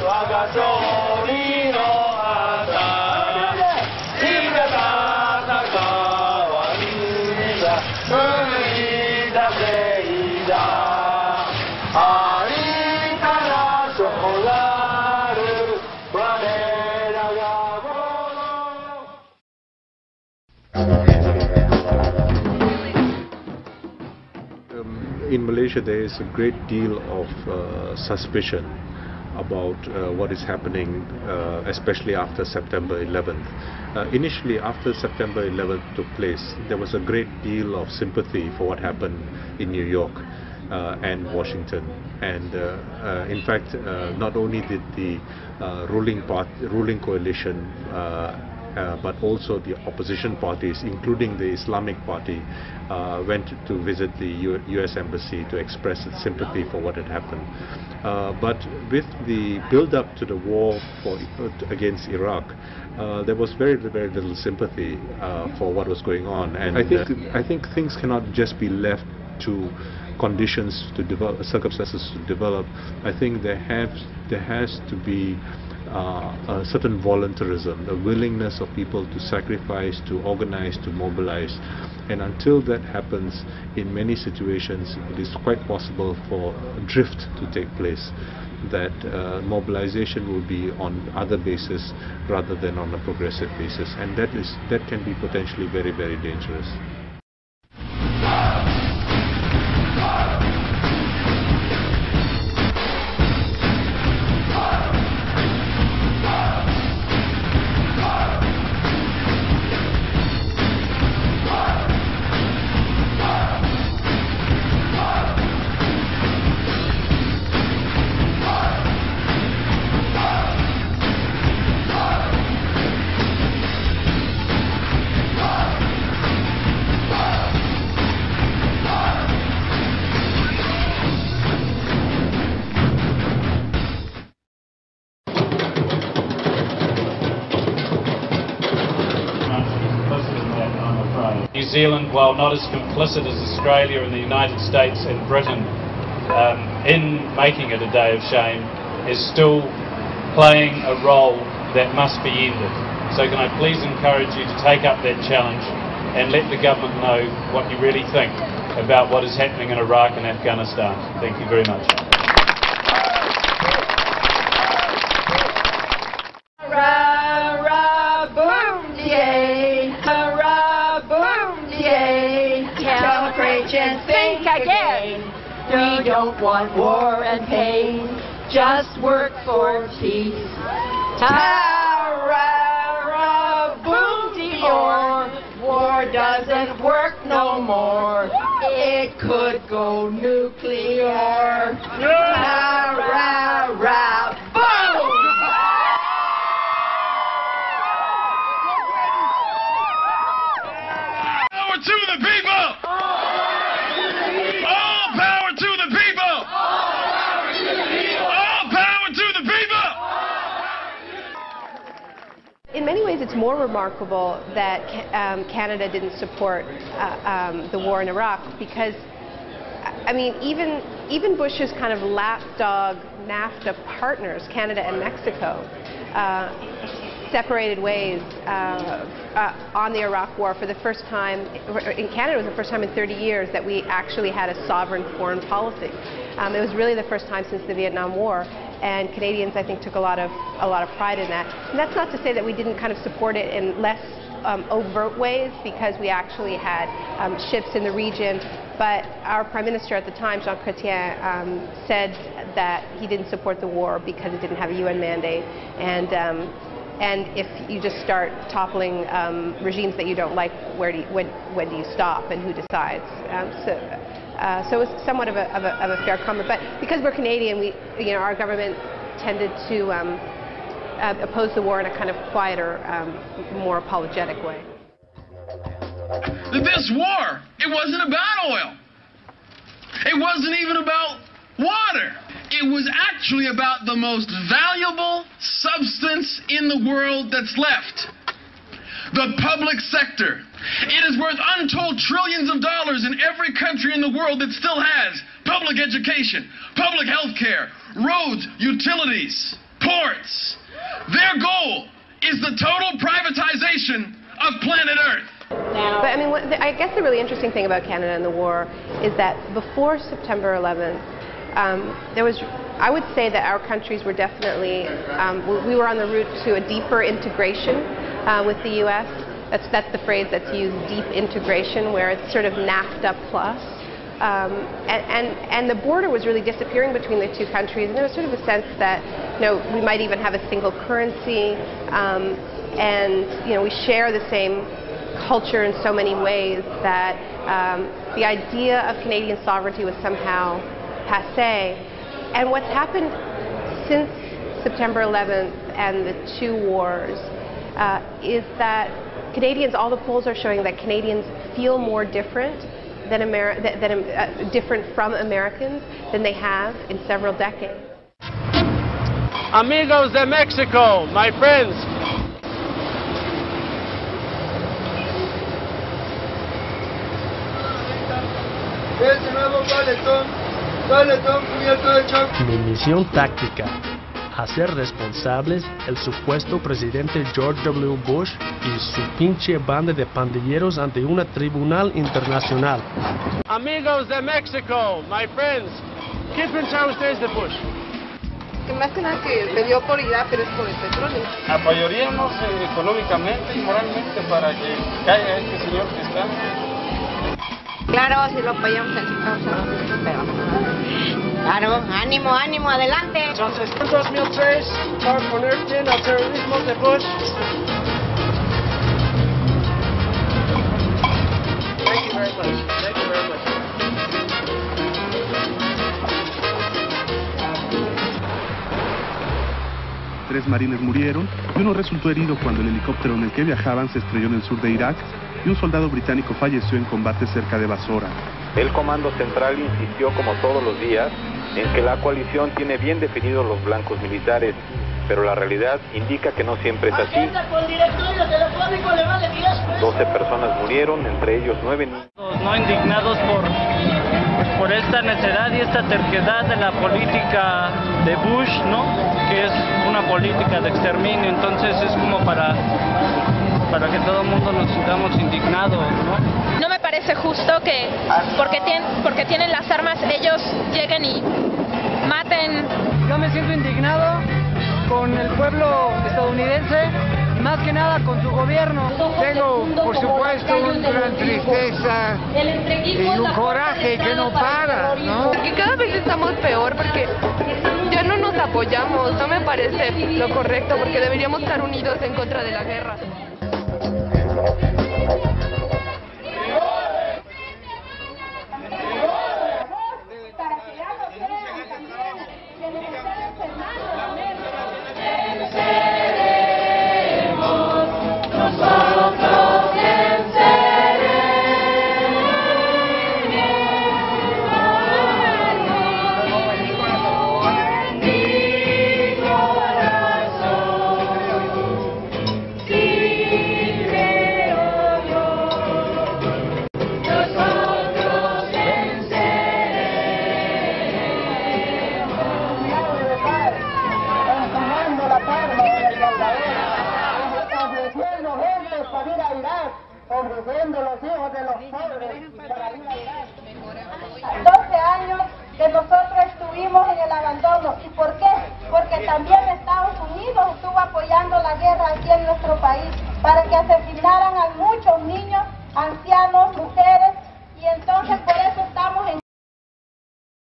我が勝利の旗君が戦わみんな無理だぜいだありからそらる我らがもの In Malaysia, there is a great deal of suspicion about what is happening, especially after September 11th. Initially, after September 11th took place, there was a great deal of sympathy for what happened in New York and Washington. And in fact, not only did the ruling coalition but also the opposition parties, including the Islamic Party, went to visit the US Embassy to express its sympathy for what had happened. But with the build-up to the war against Iraq, there was very little sympathy for what was going on. And I think things cannot just be left to conditions to develop, circumstances to develop. I think there has to be a certain voluntarism, a willingness of people to sacrifice, to organize, to mobilize. And until that happens, in many situations, it is quite possible for a drift to take place, that mobilization will be on other basis rather than on a progressive basis. And that can be potentially very dangerous. New Zealand, while not as complicit as Australia and the United States and Britain in making it a day of shame, is still playing a role that must be ended. So can I please encourage you to take up that challenge and let the government know what you really think about what is happening in Iraq and Afghanistan. Thank you very much. And think again. We don't want war and pain, just work for peace. Tara, boom, war doesn't work no more. It could go nuclear. Tara, boom! Power to the people! In many ways, it's more remarkable that Canada didn't support the war in Iraq because, I mean, even Bush's kind of lapdog NAFTA partners, Canada and Mexico, separated ways on the Iraq war for the first time. In Canada, it was the first time in 30 years that we actually had a sovereign foreign policy. It was really the first time since the Vietnam War. And Canadians, I think, took a lot of pride in that. And that's not to say that we didn't kind of support it in less overt ways, because we actually had shifts in the region. But our Prime Minister at the time, Jean Chrétien, said that he didn't support the war because it didn't have a UN mandate. And if you just start toppling regimes that you don't like, when do you stop and who decides? So it was somewhat of a fair comment. But because we're Canadian, our government tended to oppose the war in a kind of quieter, more apologetic way. This war, it wasn't about oil. It wasn't even about water. It was actually about the most valuable substance in the world that's left. The public sector. It is worth untold trillions of dollars in every country in the world that still has public education, public health care, roads, utilities, ports. Their goal is the total privatization of planet Earth. But I mean, I guess the really interesting thing about Canada and the war is that before September 11th, I would say that our countries were definitely, we were on the route to a deeper integration with the U.S. That's the phrase that's used, deep integration, where it's sort of NAFTA plus. And the border was really disappearing between the two countries, and there was sort of a sense that, we might even have a single currency, and, we share the same culture in so many ways that the idea of Canadian sovereignty was somehow passé. And what's happened since September 11th and the two wars is that Canadians, all the polls are showing that Canadians feel more different different from Americans than they have in several decades. Amigos de Mexico, my friends. Mi misión táctica: hacer responsables el supuesto presidente George W. Bush y su pinche banda de pandilleros ante un tribunal internacional. Amigos de México, my friends, ¿qué pensaban ustedes de Bush? Que más que nada que le dio por Irak, pero es por el petróleo. Apoyaríamos económicamente y moralmente para que caiga este señor que está. Claro, si lo apoyamos en su causa, pero claro, ánimo, ánimo, adelante. Entonces, en 2003, para poner fin al terrorismo de Bush. Thank you very much. Thank you very much. Tres marines murieron y uno resultó herido cuando el helicóptero en el que viajaban se estrelló en el sur de Irak y un soldado británico falleció en combate cerca de Basora. El Comando Central insistió, como todos los días, en que la coalición tiene bien definidos los blancos militares, pero la realidad indica que no siempre es así. 12 personas murieron, entre ellos 9 niños. No indignados por esta necedad y esta terquedad de la política de Bush, ¿no? Que es una política de exterminio, entonces es como para que todo el mundo nos sintamos indignados, ¿no? No me parece justo que porque tienen las armas ellos lleguen y maten. Yo me siento indignado con el pueblo estadounidense, más que nada con su gobierno. Tengo, por supuesto, una gran tristeza y un coraje que no para, ¿no? Porque cada vez estamos peor, porque ya no nos apoyamos. No me parece lo correcto, porque deberíamos estar unidos en contra de la guerra. ofreciendo los hijos de los pobres para ir a Irak. 12 años que nosotros estuvimos en el abandono. ¿Y por qué? Porque también estábamos